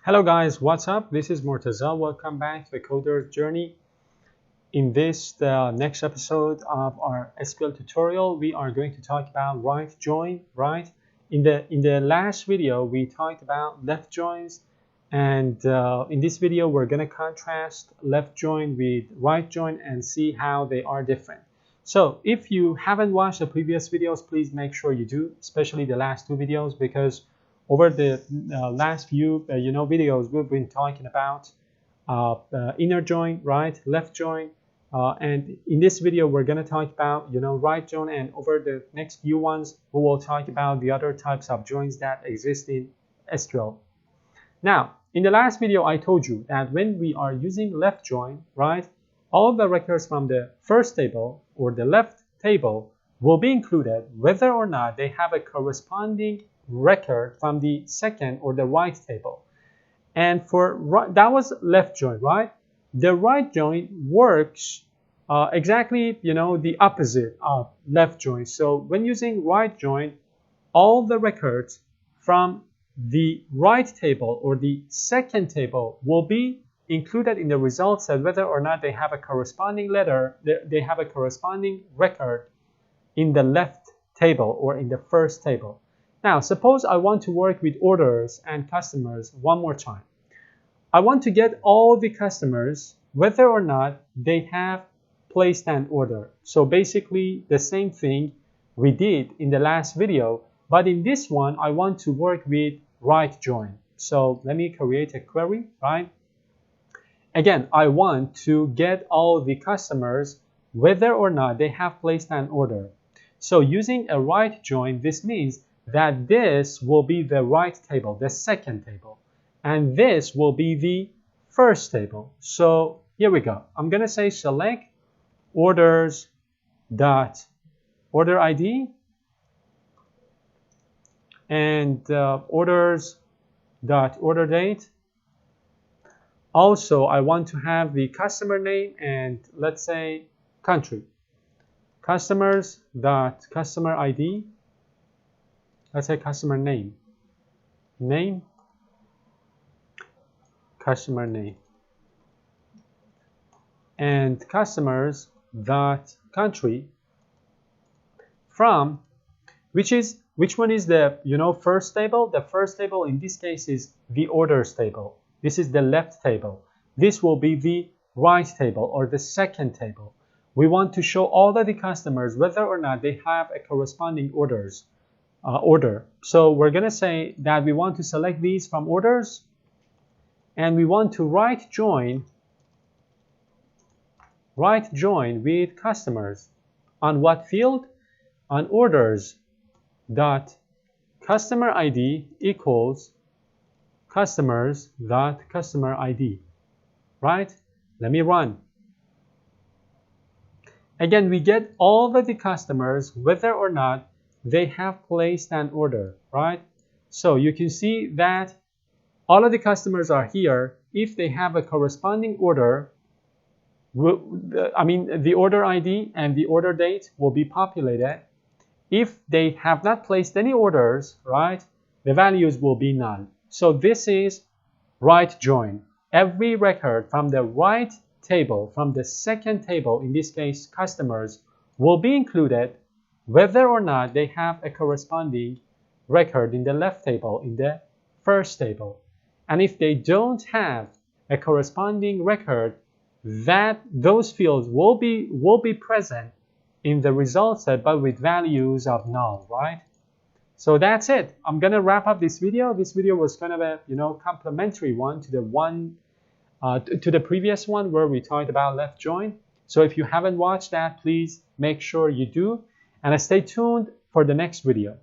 Hello guys, what's up? This is Murtaza. Welcome back to the Coder's Journey. In this next episode of our SQL tutorial, we are going to talk about right join, right? In the last video, we talked about left joins, and in this video, we're going to contrast left join with right join and see how they are different. So if you haven't watched the previous videos, please make sure you do, especially the last two videos, because over the last few videos, we've been talking about inner join, right, left join, and in this video we're going to talk about right join, and over the next few ones we will talk about the other types of joins that exist in SQL. Now, in the last video I told you that when we are using left join, right, all the records from the first table or the left table will be included whether or not they have a corresponding record from the second or the right table. And for that was left join, right? The right join works exactly the opposite of left join. So when using right join, all the records from the right table or the second table will be included in the result set whether or not they have a corresponding letter, they have a corresponding record in the left table or in the first table. Now, suppose I want to work with orders and customers one more time. I want to get all the customers whether or not they have placed an order. So basically the same thing we did in the last video, but in this one I want to work with right join. So let me create a query, right? Again, I want to get all the customers whether or not they have placed an order. So using a right join, this means that this will be the right table, the second table, and this will be the first table. So here we go. I'm going to say select orders dot order ID and orders dot order date. Also, I want to have the customer name and let's say country. Customers dot customer ID. Let's say customer name, customer name, and customers dot country from which one is the first table. The first table in this case is the orders table. This is the left table. This will be the right table or the second table. We want to show all of the customers whether or not they have a corresponding order. So we're going to say that we want to select these from orders and we want to right join with customers. On what field? On orders dot customer ID equals customers dot customer ID, right? Let me run. Again, we get all of the customers whether or not they have placed an order, right? So you can see that all of the customers are here. If they have a corresponding order, the order ID and the order date will be populated. If they have not placed any orders, right, the values will be none. So this is right join. Every record from the right table, from the second table, in this case customers, will be included whether or not they have a corresponding record in the left table, in the first table. And if they don't have a corresponding record, those fields will be present in the result set but with values of null, right? So that's it. I'm gonna wrap up this video. This video was kind of a complementary one to the previous one where we talked about left join. So if you haven't watched that, please make sure you do, and stay tuned for the next video.